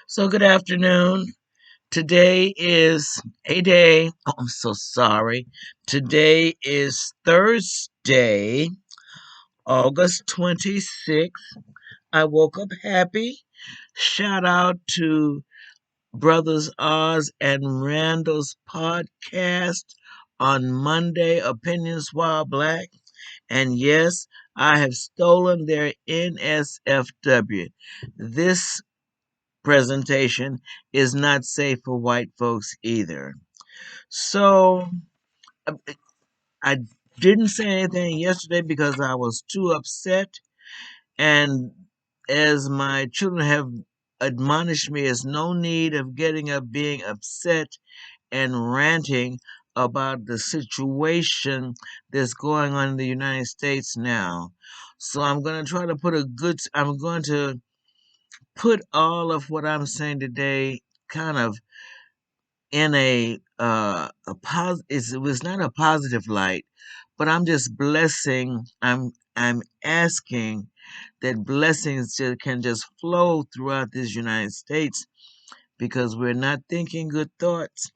So, good afternoon. Today is a day. Oh, I'm so sorry. Today is Thursday, August 26th. I woke up happy. Shout out to Brothers Oz and Randall's podcast on Monday, Opinions While Black. And yes, I have stolen their NSFW. This presentation is not safe for white folks either. So uh, I didn't say anything yesterday because I was too upset. And as my children have admonished me, there's no need of getting up being upset and ranting about the situation that's going on in the United States now. So I'm going to put all of what I'm saying today kind of in it was not a positive light, but I'm just blessing. I'm asking that blessings can just flow throughout this United States because we're not thinking good thoughts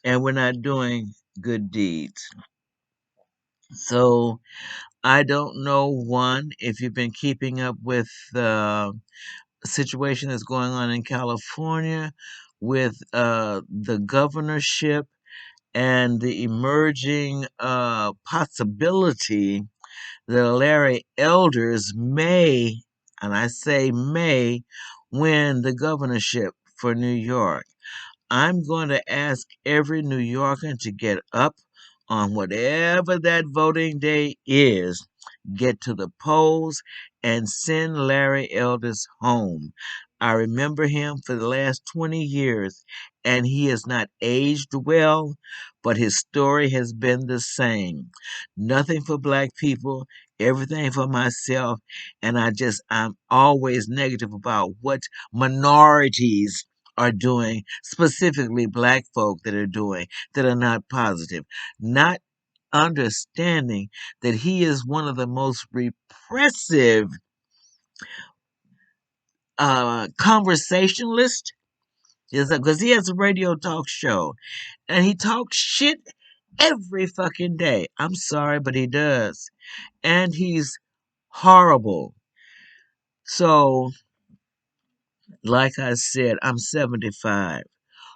and we're not doing good deeds. So I don't know, one, if you've been keeping up with the situation that's going on in California with the governorship and the emerging possibility that Larry Elders may, and I say may, win the governorship for New York. I'm going to ask every New Yorker to get up on whatever that voting day is, get to the polls, and send Larry Elders home. I remember him for the last 20 years, and he has not aged well, but his story has been the same. Nothing for black people, everything for myself, and I'm always negative about what minorities are doing, specifically black folk that are doing, that are not positive, not understanding that he is one of the most repressive conversationalists, because he has a radio talk show and he talks shit every fucking day. I'm sorry, but he does. And he's horrible. So, like I said, I'm 75.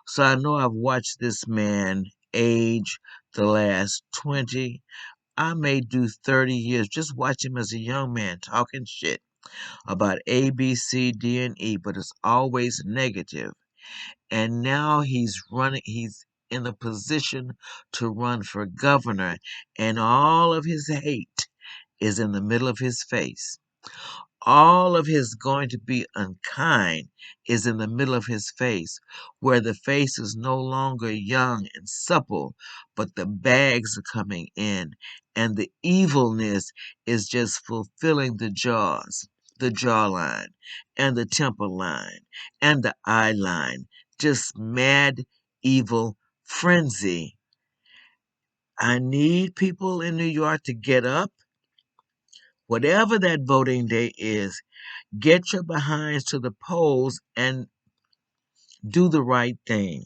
So I know I've watched this man age the last 20. I may do 30 years. Just watch him as a young man talking shit about A, B, C, D, and E, but it's always negative. And now he's in a position to run for governor, and all of his hate is in the middle of his face. All of his going to be unkind is in the middle of his face, where the face is no longer young and supple, but the bags are coming in, and the evilness is just fulfilling the jawline, and the temple line, and the eye line. Just mad, evil frenzy. I need people in New York to get up, whatever that voting day is. Get your behinds to the polls and do the right thing.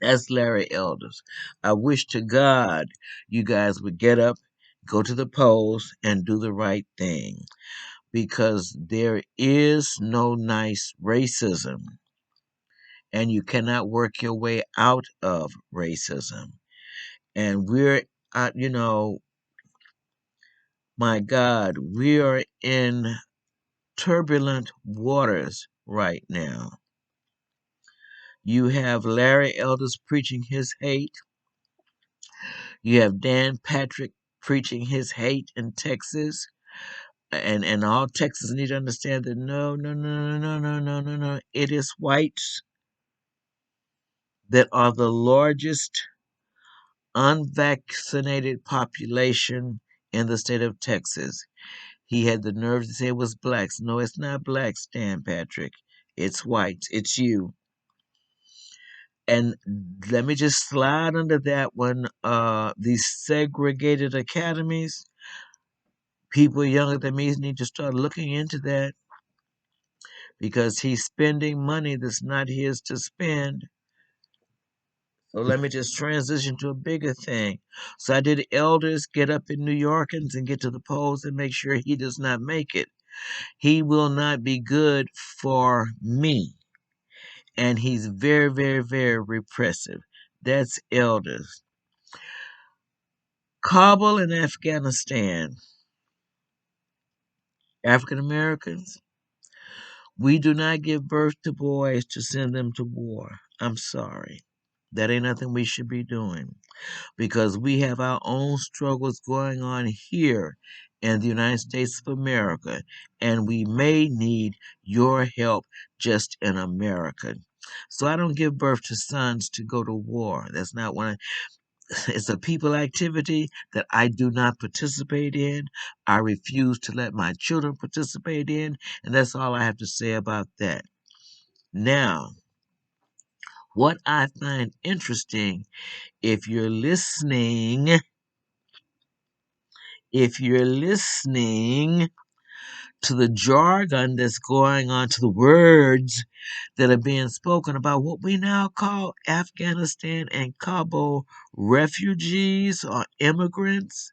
That's Larry Elders. I wish to God you guys would get up, go to the polls, and do the right thing because there is no nice racism and you cannot work your way out of racism. And my God, we are in turbulent waters right now. You have Larry Elders preaching his hate. You have Dan Patrick preaching his hate in Texas. And all Texas need to understand that no, no, no, no, no, no, no, no. It is whites that are the largest unvaccinated population in the state of Texas. He had the nerve to say it was blacks. No, it's not blacks, Dan Patrick. It's whites. It's you. And let me just slide under that one. These segregated academies, people younger than me need to start looking into that because he's spending money that's not his to spend. So let me just transition to a bigger thing. So I did elders get up in New Yorkers and get to the polls and make sure he does not make it. He will not be good for me. And he's very, very, very repressive. That's elders. Kabul and Afghanistan. African Americans, we do not give birth to boys to send them to war. I'm sorry. That ain't nothing we should be doing because we have our own struggles going on here in the United States of America, and we may need your help just in America. So I don't give birth to sons to go to war. That's not one. It's a people activity that I do not participate in. I refuse to let my children participate in, and that's all I have to say about that. Now, what I find interesting, if you're listening, if you're listening to the jargon that's going on, to the words that are being spoken about what we now call Afghanistan and Kabul refugees or immigrants.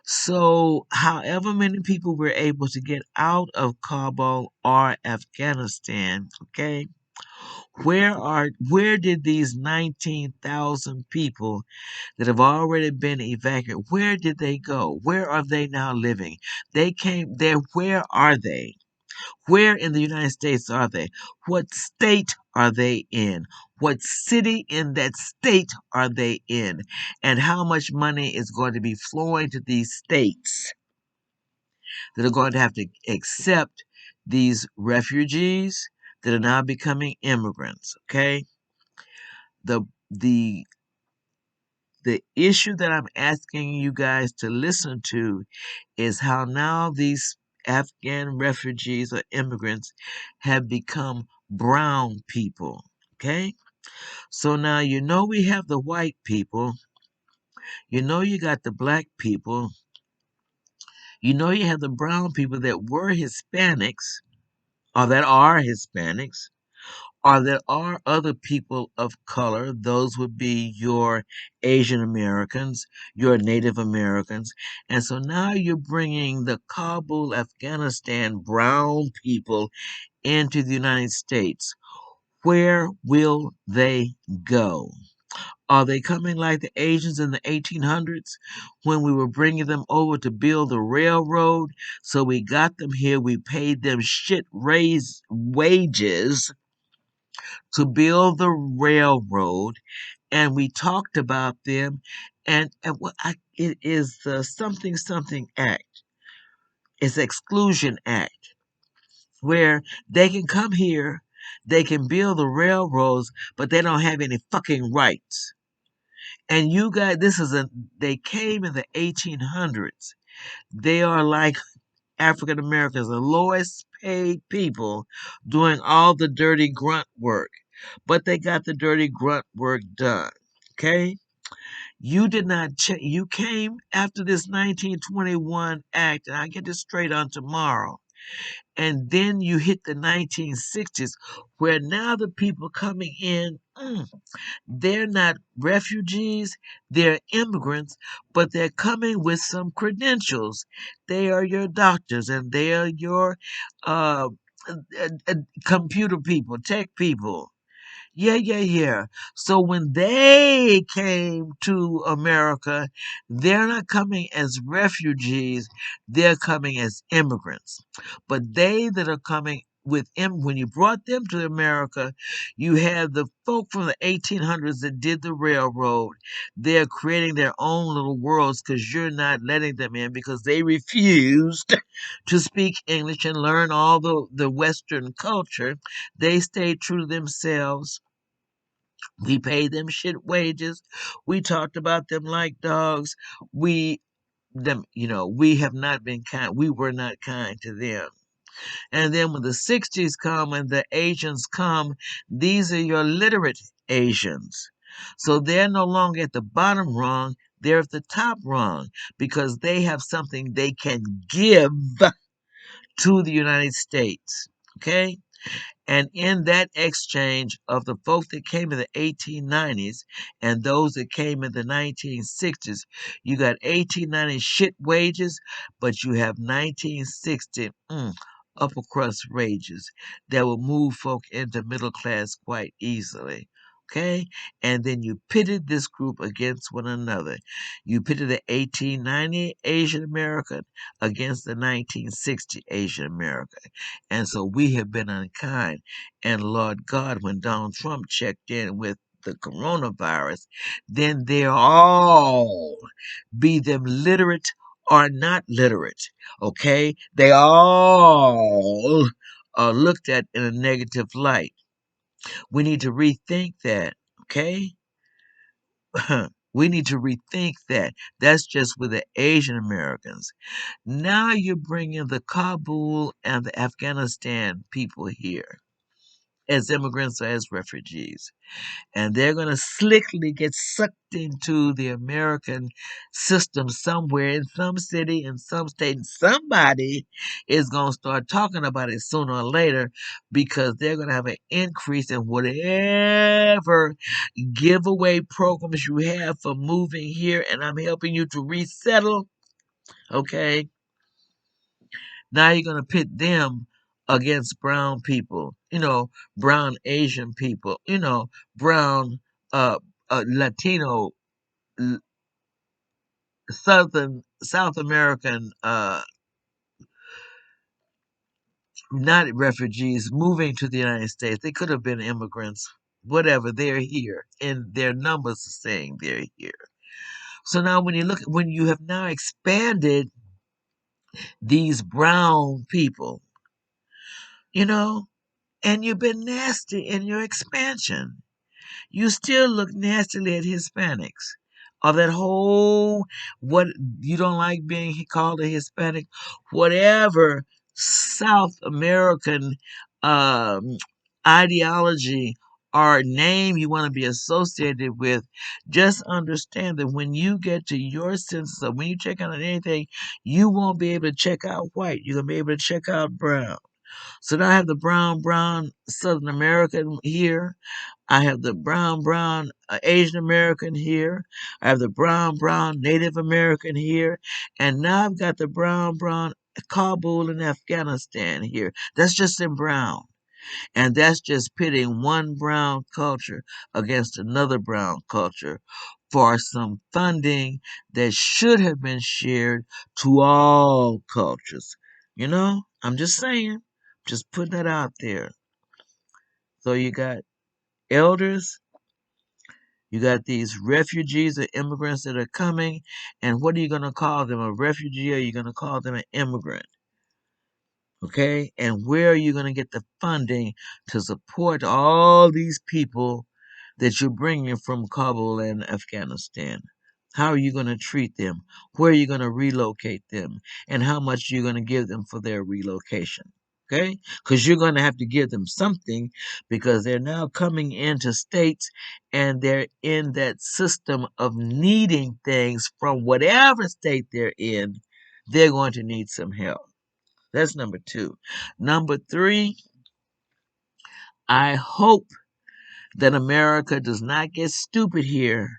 So, however many people were able to get out of Kabul or Afghanistan, okay, where did these 19,000 people that have already been evacuated, where did they go? Where are they now living? They came there. Where are they? Where in the United States are they? What state are they in? What city in that state are they in? And how much money is going to be flowing to these states that are going to have to accept these refugees that are now becoming immigrants, okay? The the the issue that I'm asking you guys to listen to is how now these Afghan refugees or immigrants have become brown people. Okay? So now you know we have the white people, you know you got the black people, you know you have the brown people that were Hispanics or that are Hispanics, or there are other people of color. Those would be your Asian Americans, your Native Americans. And so now you're bringing the Kabul, Afghanistan brown people into the United States. Where will they go? Are they coming like the Asians in the 1800s when we were bringing them over to build the railroad? So we got them here, we paid them shit raise wages to build the railroad, and we talked about them, and it is the something something act. It's Exclusion Act, where they can come here, they can build the railroads, but they don't have any fucking rights. And you guys, they came in the 1800s. They are like African Americans, the lowest paid people doing all the dirty grunt work. But they got the dirty grunt work done. Okay? You did not you came after this 1921 act, and I get this straight on tomorrow. And then you hit the 1960s, where now the people coming in, they're not refugees, they're immigrants, but they're coming with some credentials. They are your doctors and they are your uh, computer people, tech people. Yeah. So when they came to America, they're not coming as refugees, they're coming as immigrants. But they that are coming with them, when you brought them to America, you had the folk from the 1800s that did the railroad. They're creating their own little worlds because you're not letting them in because they refused to speak English and learn all the Western culture. They stayed true to themselves. We paid them shit wages. We talked about them like dogs. We have not been kind. We were not kind to them. And then when the 60s come and the Asians come, these are your literate Asians. So they're no longer at the bottom rung, they're at the top rung because they have something they can give to the United States. Okay? And in that exchange of the folks that came in the 1890s and those that came in the 1960s, you got 1890 shit wages, but you have 1960 upper crust wages that will move folk into middle class quite easily. Okay? And then you pitted this group against one another. You pitted the 1890 Asian American against the 1960 Asian American. And so we have been unkind. And Lord God, when Donald Trump checked in with the coronavirus, then they're all, be them literate or not literate, okay? They all are looked at in a negative light. We need to rethink that, okay? We need to rethink that. That's just with the Asian Americans. Now you're bringing the Kabul and the Afghanistan people here as immigrants or as refugees. And they're going to slickly get sucked into the American system somewhere in some city, in some state. And somebody is going to start talking about it sooner or later because they're going to have an increase in whatever giveaway programs you have for moving here. And I'm helping you to resettle. Okay. Now you're going to pit them against brown people, brown Asian people, brown Latino, South American, not refugees moving to the United States. They could have been immigrants, whatever. They're here, and their numbers are saying they're here. So now, when you have now expanded these brown people, you know, and you've been nasty in your expansion. You still look nastily at Hispanics. Or that whole, what you don't like being called a Hispanic, whatever South American um, ideology or name you want to be associated with, just understand that when you get to your senses of when you check out on anything, you won't be able to check out white. You're going to be able to check out brown. So now I have the brown Southern American here. I have the brown Asian American here. I have the brown Native American here. And now I've got the brown Kabul and Afghanistan here. That's just in brown. And that's just pitting one brown culture against another brown culture for some funding that should have been shared to all cultures. I'm just saying, just putting that out there. So you got elders, you got these refugees or immigrants that are coming, and what are you going to call them? A refugee, or are you going to call them an immigrant? Okay? And where are you going to get the funding to support all these people that you're bringing from Kabul and Afghanistan? How are you going to treat them? Where are you going to relocate them? And how much are you going to give them for their relocation? Okay? Because you're going to have to give them something because they're now coming into states and they're in that system of needing things from whatever state they're in. They're going to need some help. That's number two. Number three, I hope that America does not get stupid here.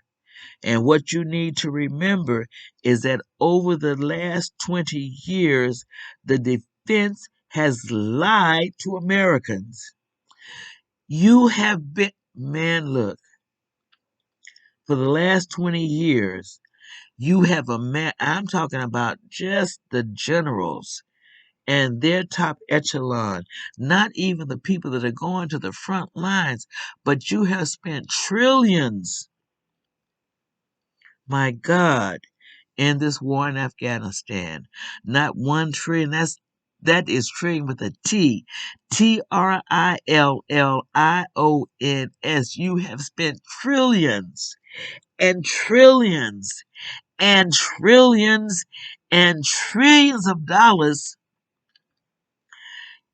And what you need to remember is that over the last 20 years, the defense has lied to Americans. You have been, man, look, for the last 20 years, you have I'm talking about just the generals and their top echelon, not even the people that are going to the front lines, but you have spent trillions, my God, in this war in Afghanistan. Not 1 trillion, that is trillion with a T. TRILLIONS. You have spent trillions and trillions and trillions and trillions of dollars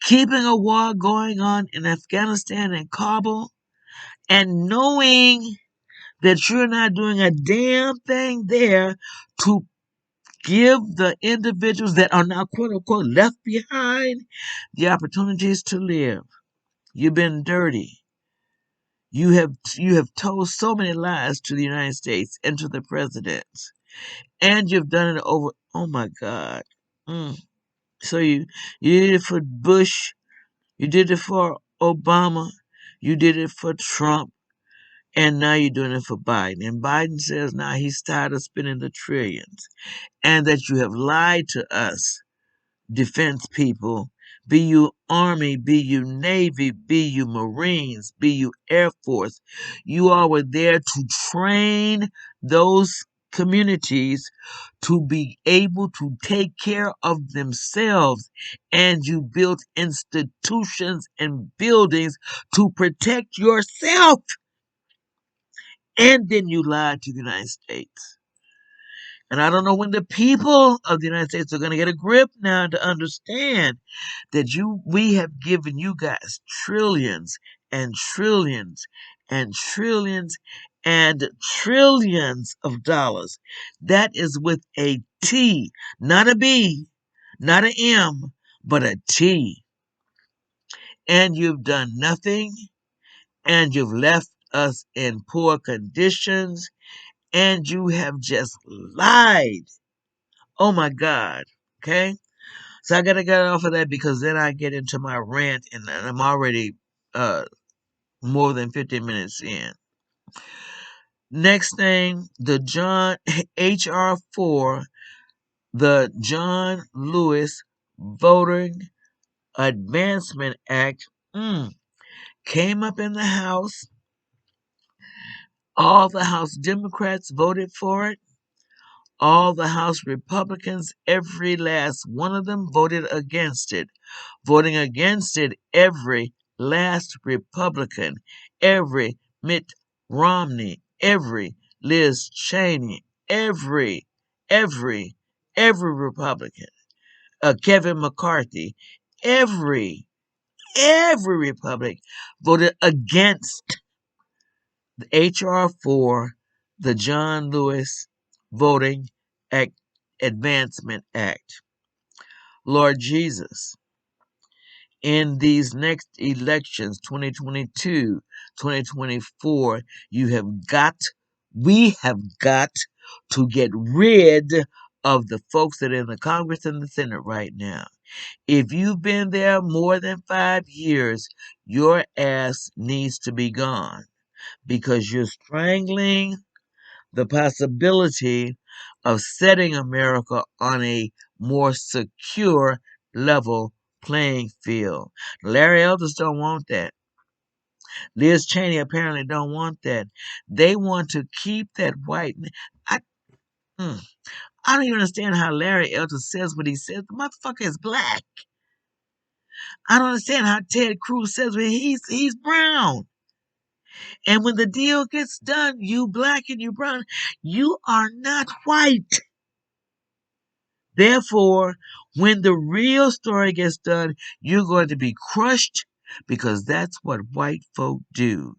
keeping a war going on in Afghanistan and Kabul and knowing that you're not doing a damn thing there to give the individuals that are now quote unquote left behind the opportunities to live. You've been dirty. You have told so many lies to the United States and to the presidents, and you've done it over. Oh my God! Mm. So you did it for Bush, you did it for Obama, you did it for Trump, and now you're doing it for Biden. And Biden says now he's tired of spending the trillions, and that you have lied to us defense people, be you Army, be you Navy, be you Marines, be you Air Force. You all were there to train those communities to be able to take care of themselves. And you built institutions and buildings to protect yourself. And then you lied to the United States. And I don't know when the people of the United States are going to get a grip now to understand that we have given you guys trillions and trillions and trillions and trillions of dollars. That is with a T, not a B, not an M, but a T. And you've done nothing, and you've left us in poor conditions, and you have just lied. Oh my God. Okay? So I gotta get off of that because then I get into my rant and I'm already more than 15 minutes in. Next thing, the John HR4, the John Lewis Voting Advancement Act, came up in the House. All the House Democrats voted for it. All the House Republicans, every last one of them, voted against it. Voting against it, every last Republican, every Mitt Romney, every Liz Chaney, every, every Republican, Kevin McCarthy, every Republican voted against the HR4, the John Lewis Voting Act, Advancement Act. Lord Jesus, in these next elections, 2022, 2024, we have got to get rid of the folks that are in the Congress and the Senate right now. If you've been there more than 5 years, your ass needs to be gone because you're strangling the possibility of setting America on a more secure level playing field. Larry Elders don't want that. Liz Cheney apparently don't want that. They want to keep that white. I, mm, I don't even understand how Larry Elders says what he says. The motherfucker is black. I don't understand how Ted Cruz says what he's brown. And when the deal gets done, you black and you brown, you are not white. Therefore, when the real story gets done, you're going to be crushed because that's what white folk do.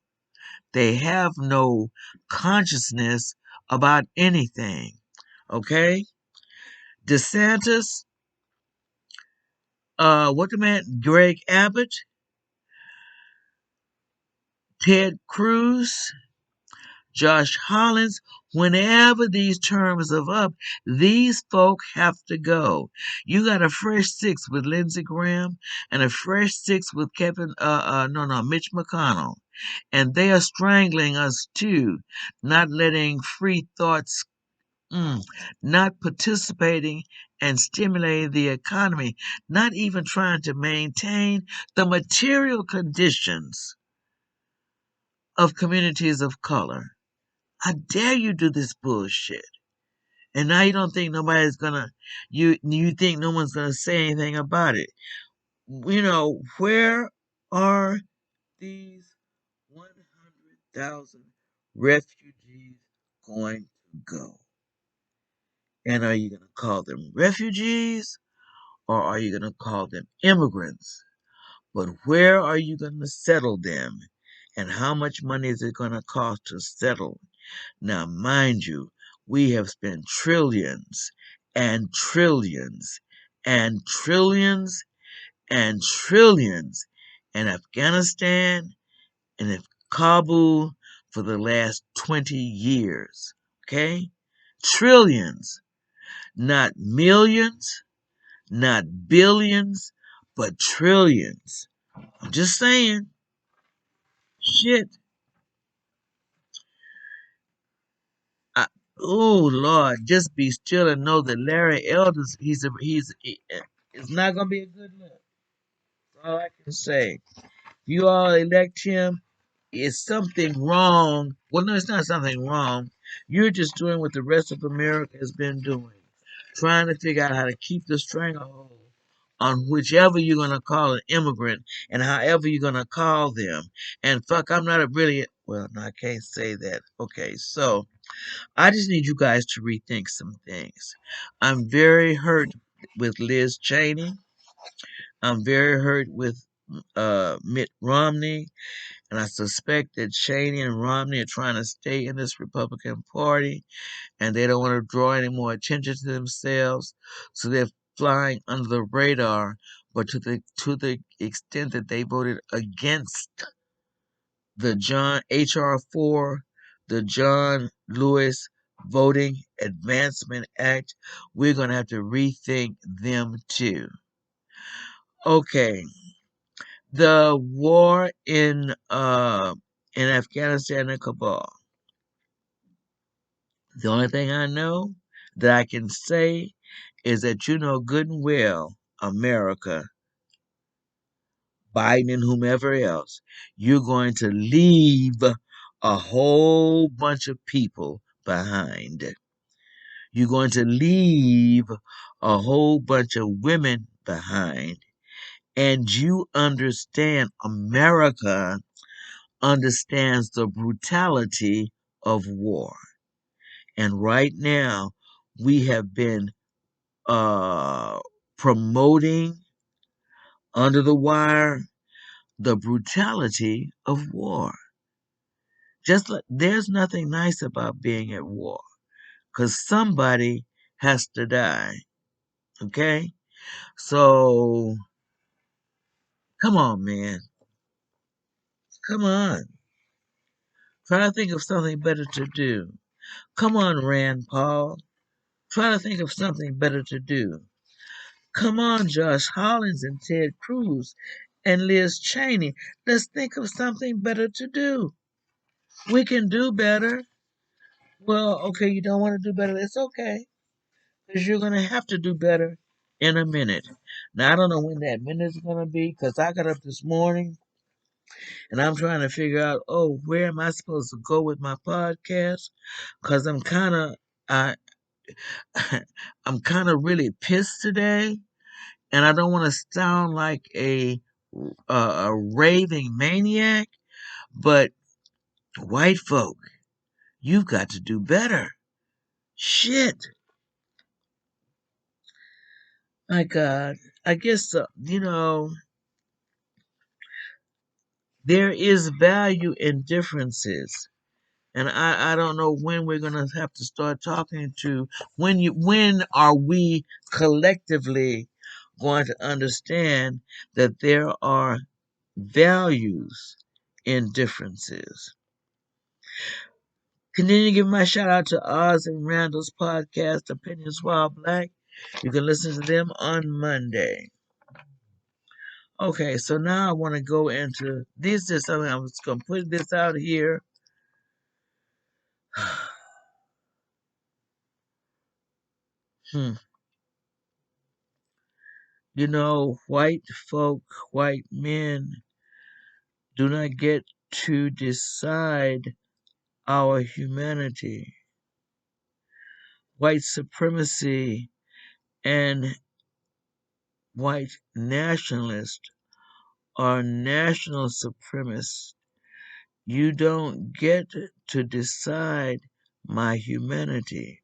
They have no consciousness about anything. Okay? DeSantis, what the man, Greg Abbott, Ted Cruz, Josh Hollins, whenever these terms are up, these folk have to go. You got a fresh six with Lindsey Graham and a fresh six with Mitch McConnell. And they are strangling us too, not letting free thoughts, not participating and stimulating the economy, not even trying to maintain the material conditions of communities of color. How dare you do this bullshit? And now you don't think nobody's gonna you think no one's gonna say anything about it. Where are these 100,000 refugees going to go? And are you gonna call them refugees or are you gonna call them immigrants? But where are you gonna settle them? And how much money is it gonna cost to settle? Now, mind you, we have spent trillions and trillions and trillions and trillions and Afghanistan and in Kabul for the last 20 years. Okay? Trillions, not millions, not billions, but trillions. I'm just saying. Shit. I, oh Lord, just be still and know that Larry Elders, it's not gonna be a good look. That's all I can say. You all elect him, is something wrong? Well, no, it's not something wrong. You're just doing what the rest of America has been doing, trying to figure out how to keep the stranglehold on whichever you're going to call an immigrant and however you're going to call them. And fuck, I'm not a really, well, no, I can't say that. Okay, so I just need you guys to rethink some things. I'm very hurt with Liz Cheney. I'm very hurt with Mitt Romney. And I suspect that Chaney and Romney are trying to stay in this Republican Party and they don't want to draw any more attention to themselves. So they're flying under the radar. But to the extent that they voted against the John H.R. 4, the John Lewis Voting Advancement Act, we're going to have to rethink them too. Okay, the war in Afghanistan and Kabul. The only thing I know that I can say is that you know good and well, America, Biden and whomever else, you're going to leave a whole bunch of people behind. You're going to leave a whole bunch of women behind. And you understand America understands the brutality of war. And right now, we have been uh, promoting under the wire the brutality of war. Just like there's nothing nice about being at war because somebody has to die. Okay? So, come on, man. Come on. Try to think of something better to do. Come on, Rand Paul. Try to think of something better to do. Come on, Josh Hollins and Ted Cruz and Liz Cheney. Let's think of something better to do. We can do better. Well, okay, you don't want to do better. It's okay. Because you're going to have to do better in a minute. Now, I don't know when that minute is going to be because I got up this morning and I'm trying to figure out, oh, where am I supposed to go with my podcast? Because I'm kind of, I, I'm kind of really pissed today and I don't want to sound like a raving maniac, but white folk, you've got to do better. Shit. My God. I guess, there is value in differences. And I don't know when we're going to have to start talking to, when are we collectively going to understand that there are values in differences. Continue to give my shout out to Oz and Randall's podcast, Opinions While Black. You can listen to them on Monday. Okay, so now I want to go into this. Is something I'm just going to put this out here. You know, white folk, white men do not get to decide our humanity. White supremacy and white nationalists are national supremacists. You don't get to decide my humanity.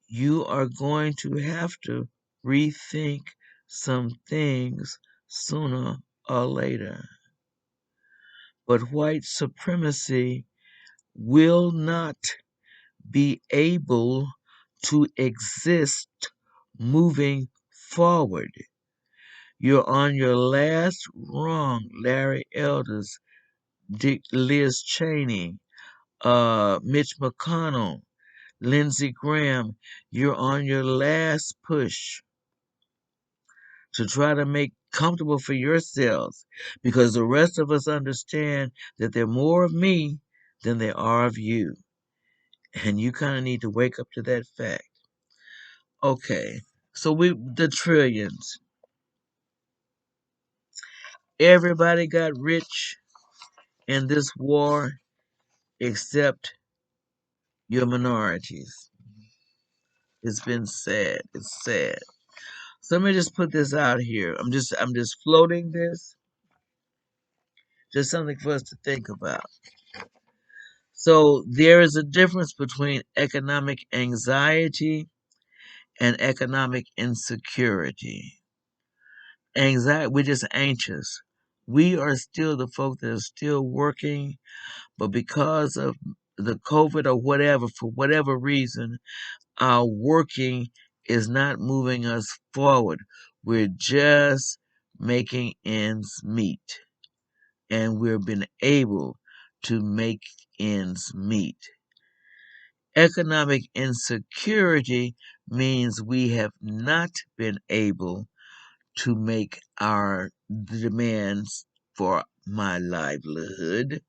You are going to have to rethink some things sooner or later. But white supremacy will not be able to exist moving forward. You're on your last rung, Larry Elders, Liz Chaney, Mitch McConnell, Lindsey Graham. You're on your last push to try to make comfortable for yourselves because the rest of us understand that there are more of me than there are of you. And you kind of need to wake up to that fact. Okay, so the trillions. Everybody got rich in this war except your minorities. It's been sad. It's sad. So let me just put this out here. I'm just floating this. Just something for us to think about. So there is a difference between economic anxiety and economic insecurity. Anxiety, we're just anxious. We are still the folk that are still working, but because of the COVID or whatever, for whatever reason, our working is not moving us forward. We're just making ends meet, and we've been able to make ends meet. Economic insecurity means we have not been able to make our demands for my livelihood.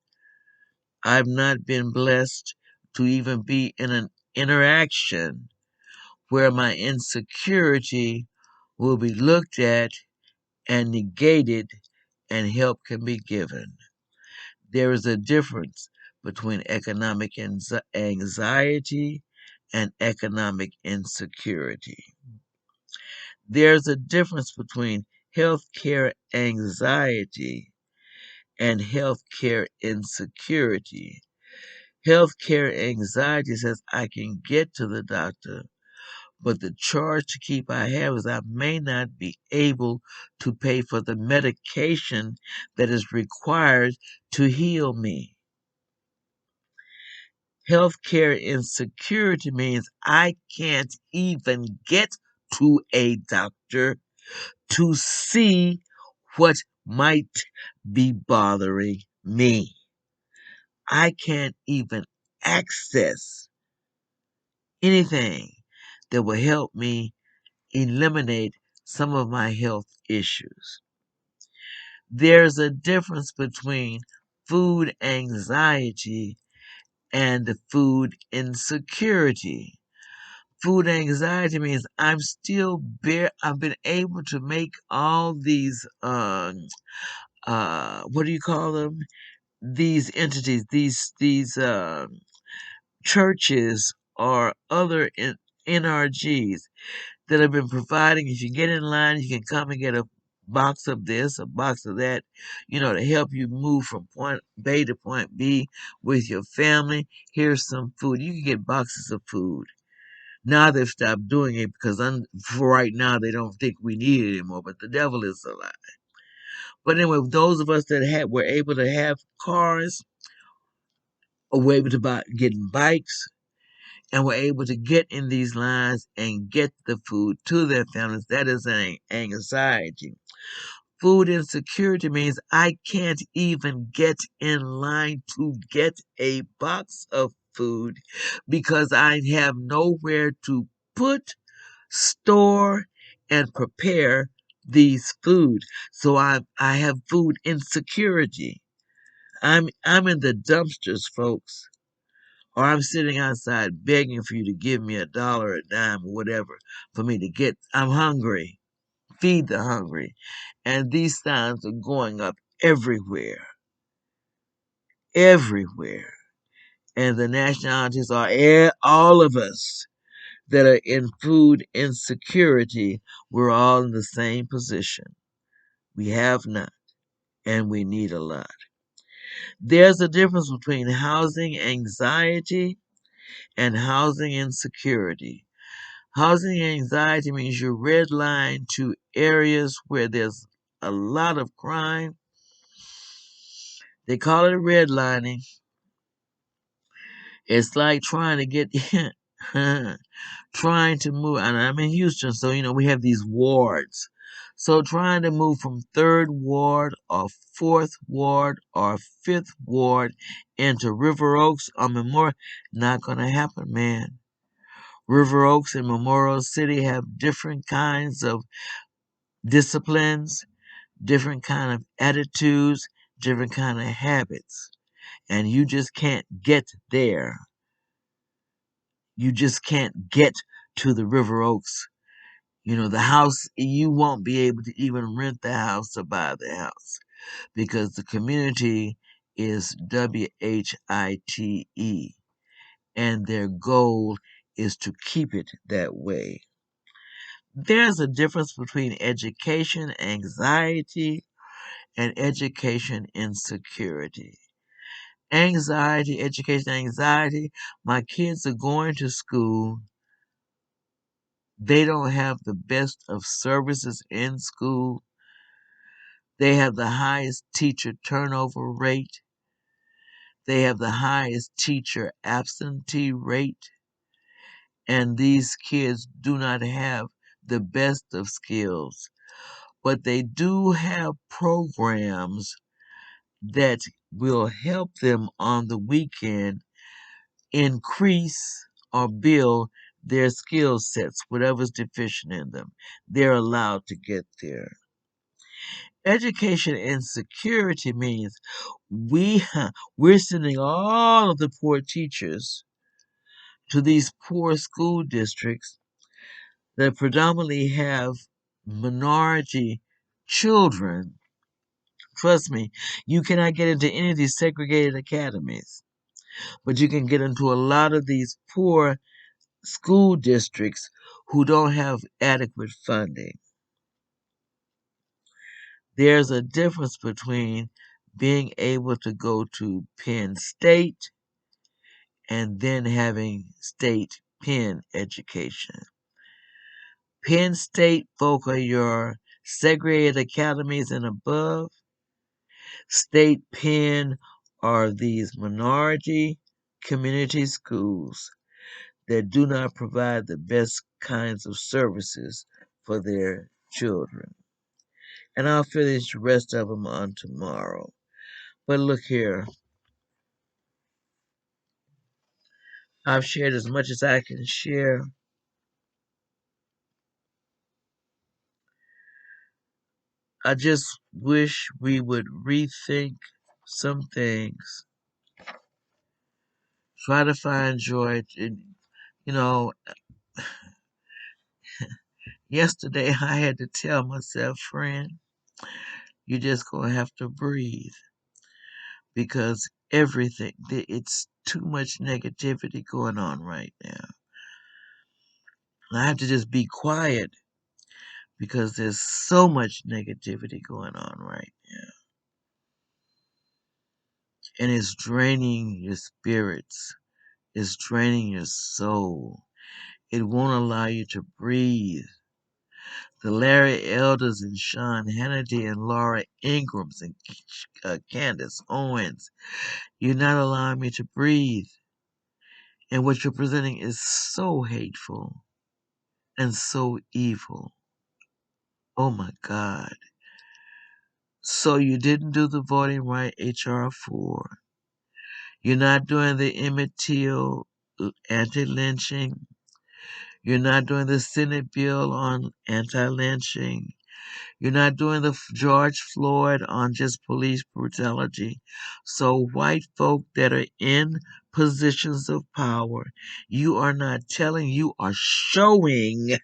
I've not been blessed to even be in an interaction where my insecurity will be looked at and negated and help can be given. There is a difference between economic anxiety and economic insecurity. There's a difference between healthcare anxiety and healthcare insecurity. Healthcare anxiety says I can get to the doctor, but the charge to keep I have is I may not be able to pay for the medication that is required to heal me. Healthcare insecurity means I can't even get to a doctor to see what might be bothering me. I can't even access anything that will help me eliminate some of my health issues. There's a difference between food anxiety and food insecurity. Food anxiety means I've been able to make all these what do you call them? These entities, these churches or other NRGs that have been providing. If you get in line, you can come and get a box of this, a box of that, to help you move from point A to point B with your family. Here's some food. You can get boxes of food. Now they've stopped doing it because for right now they don't think we need it anymore, but the devil is a lie. But anyway, those of us that were able to have cars, or were able to getting bikes, and were able to get in these lines and get the food to their families, that is an anxiety. Food insecurity means I can't even get in line to get a box of food because I have nowhere to put, store, and prepare these food. So I have food insecurity. I'm in the dumpsters, folks. Or I'm sitting outside begging for you to give me $1, a dime, or whatever for me to get. I'm hungry. Feed the hungry. And these signs are going up everywhere. Everywhere. And the nationalities are all of us that are in food insecurity. We're all in the same position. We have not, and we need a lot. There's a difference between housing anxiety and housing insecurity. Housing anxiety means you redline to areas where there's a lot of crime. They call it redlining. It's like trying to get, trying to move. And I'm in Houston, so we have these wards. So trying to move from third ward or fourth ward or fifth ward into River Oaks or Memorial, not gonna happen, man. River Oaks and Memorial City have different kinds of disciplines, different kind of attitudes, different kind of habits. And you just can't get there. You just can't get to the River Oaks. The house, you won't be able to even rent the house or buy the house because the community is WHITE and their goal is to keep it that way. There's a difference between education anxiety and education insecurity. Education anxiety, my kids are going to school. They don't have the best of services in school. They have the highest teacher turnover rate. They have the highest teacher absentee rate. And these kids do not have the best of skills. But they do have programs that will help them on the weekend increase or build their skill sets, whatever's deficient in them. They're allowed to get there. Education insecurity means we we're sending all of the poor teachers to these poor school districts that predominantly have minority children. Trust me, you cannot get into any of these segregated academies, but you can get into a lot of these poor school districts who don't have adequate funding. There's a difference between being able to go to Penn State and then having state Penn education. Penn State folk are your segregated academies and above. State Penn are these minority community schools that do not provide the best kinds of services for their children. And I'll finish the rest of them on tomorrow. But look here, I've shared as much as I can share. I just wish we would rethink some things, try to find joy. You know, yesterday I had to tell myself, friend, you just gonna have to breathe because it's too much negativity going on right now. And I have to just be quiet because there's so much negativity going on right now. And it's draining your spirits. It's draining your soul. It won't allow you to breathe. The Larry Elders and Sean Hannity and Laura Ingrams and Candace Owens, you're not allowing me to breathe. And what you're presenting is so hateful and so evil. Oh my God. So you didn't do the voting right HR 4. You're not doing the Emmett Till anti-lynching. You're not doing the Senate bill on anti-lynching. You're not doing the George Floyd on just police brutality. So white folk that are in positions of power, you are not telling, you are showing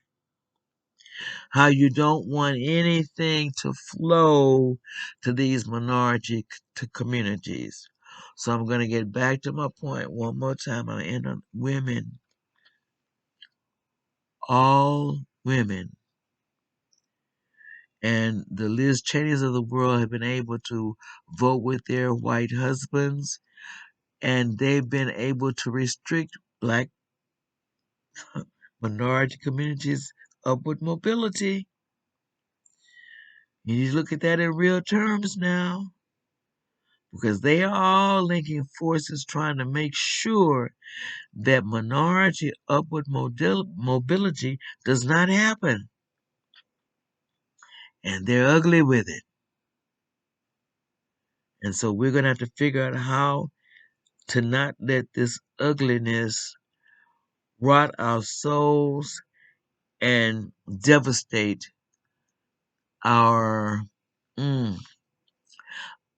how you don't want anything to flow to these minority communities. So I'm going to get back to my point one more time. I'm end on women. All women and the Liz Cheneys of the world have been able to vote with their white husbands, and they've been able to restrict black minority communities' upward mobility. You need to look at that in real terms now, because they are all linking forces trying to make sure that minority upward mobility does not happen. and they're ugly with it. And so we're going to have to figure out how to not let this ugliness rot our souls and devastate our mm,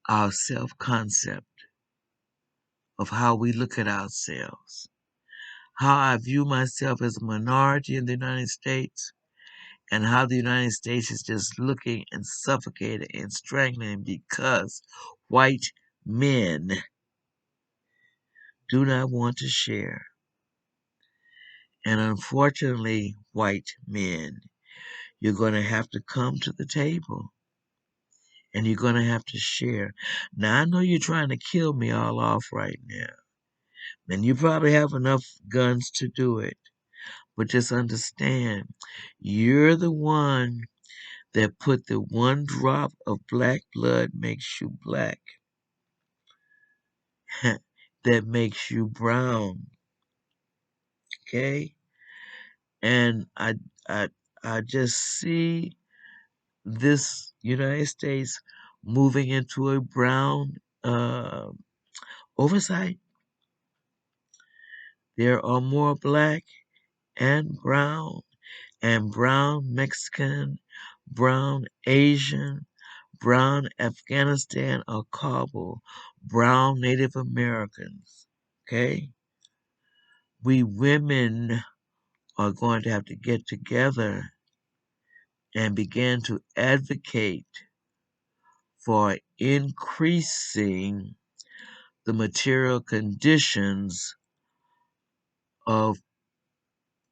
our self-concept of how we look at ourselves. How I view myself as a minority in the United States, and how the United States is just looking and suffocating and strangling because white men do not want to share. And unfortunately, white men, you're going to have to come to the table and you're going to have to share. Now, I know you're trying to kill me all off right now, and you probably have enough guns to do it. But just understand, you're the one that put the one drop of black blood makes you black, that makes you brown, okay? And I, I just see this United States moving into a brown oversight. There are more black and brown Mexican, brown Asian, brown Afghanistan or Kabul, brown Native Americans. Okay? We women are going to have to get together and begin to advocate for increasing the material conditions of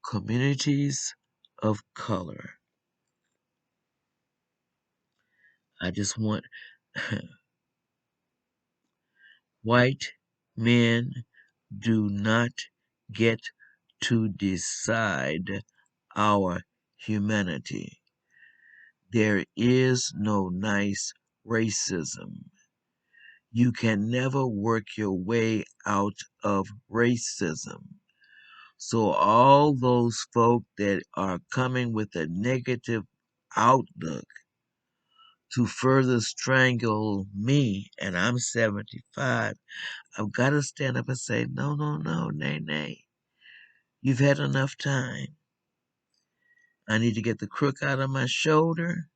communities of color. I just want white men do not get to decide our humanity. There is no nice racism. You can never work your way out of racism. So all those folk that are coming with a negative outlook to further strangle me, and I'm 75, I've got to stand up and say, no, no, no, nay, nay. You've had enough time. I need to get the crook out of my shoulder,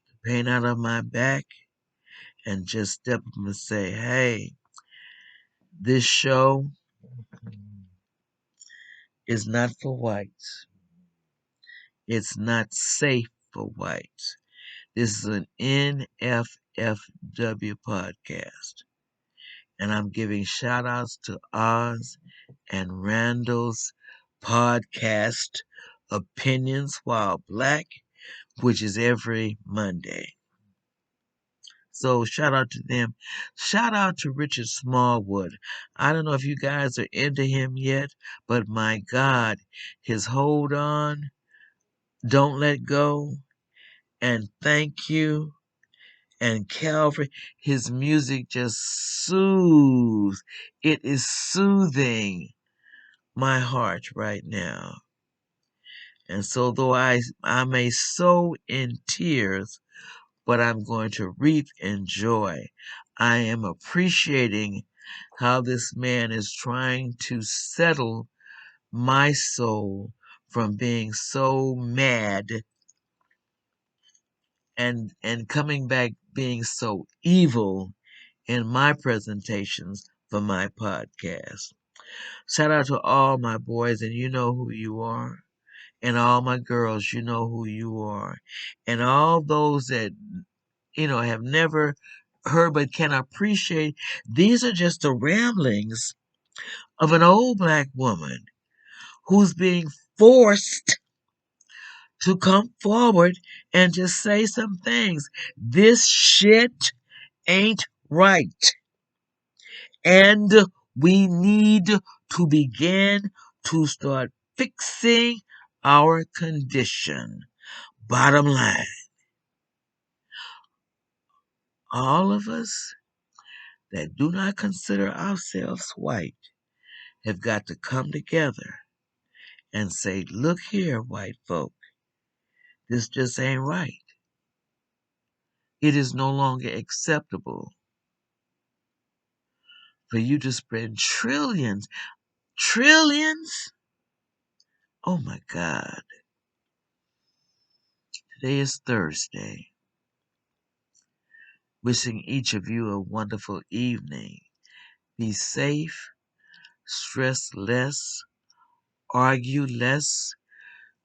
the pain out of my back, and just step up and say, hey, this show is not for whites. It's not safe for whites. This is an NFFW podcast. And I'm giving shout outs to Oz and Randall's podcast, Opinions While Black, which is every Monday. So shout out to them. Shout out to Richard Smallwood. I don't know if you guys are into him yet, but my God, his Hold On, Don't Let Go, and Thank You, and Calvary, his music just soothes. It is soothing my heart right now. And so though I may sow in tears, but I'm going to reap in joy. I am appreciating how this man is trying to settle my soul from being so mad and coming back being so evil in my presentations for my podcast. Shout out to all my boys, and you know who you are. And all my girls, you know who you are. And all those that, have never heard but can appreciate, these are just the ramblings of an old black woman who's being forced to come forward and just say some things. This shit ain't right. And we need to begin to start fixing our condition. Bottom line, all of us that do not consider ourselves white have got to come together and say, look here, white folk, this just ain't right. It is no longer acceptable for you to spend trillions. Oh my God. Today is Thursday. Wishing each of you a wonderful evening. Be safe, stress less, argue less,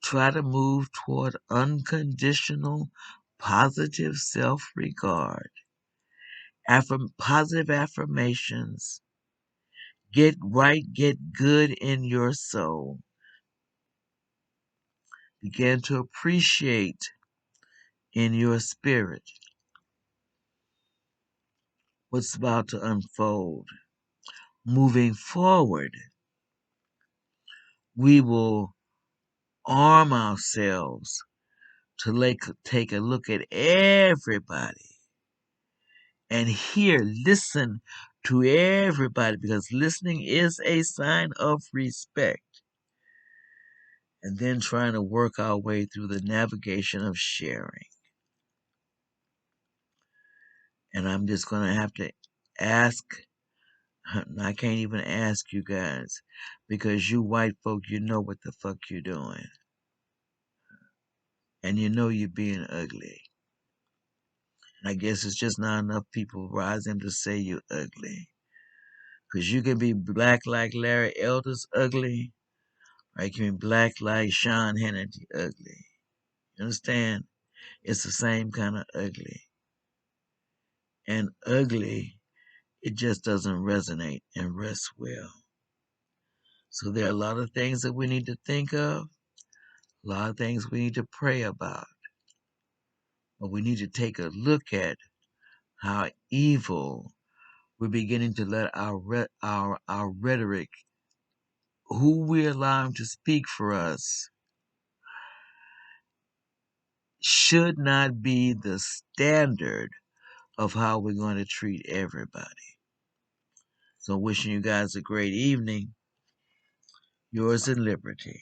try to move toward unconditional, positive self-regard. Positive affirmations. Get right, get good in your soul. Begin to appreciate in your spirit what's about to unfold. Moving forward, we will arm ourselves to take a look at everybody and listen to everybody, because listening is a sign of respect. And then trying to work our way through the navigation of sharing. And I'm just going to have to ask, I can't even ask you guys, because you white folk, you know what the fuck you're doing. And you know you're being ugly. I guess it's just not enough people rising to say you're ugly. Because you can be black like Larry Elder's ugly, or you can be black like Sean Hannity ugly. You understand? It's the same kind of ugly. And ugly, it just doesn't resonate and rest well. So there are a lot of things that we need to think of, a lot of things we need to pray about. But we need to take a look at how evil we're beginning to let our rhetoric, who we're allowing to speak for us, should not be the standard of how we're going to treat everybody. So wishing you guys a great evening. Yours in liberty.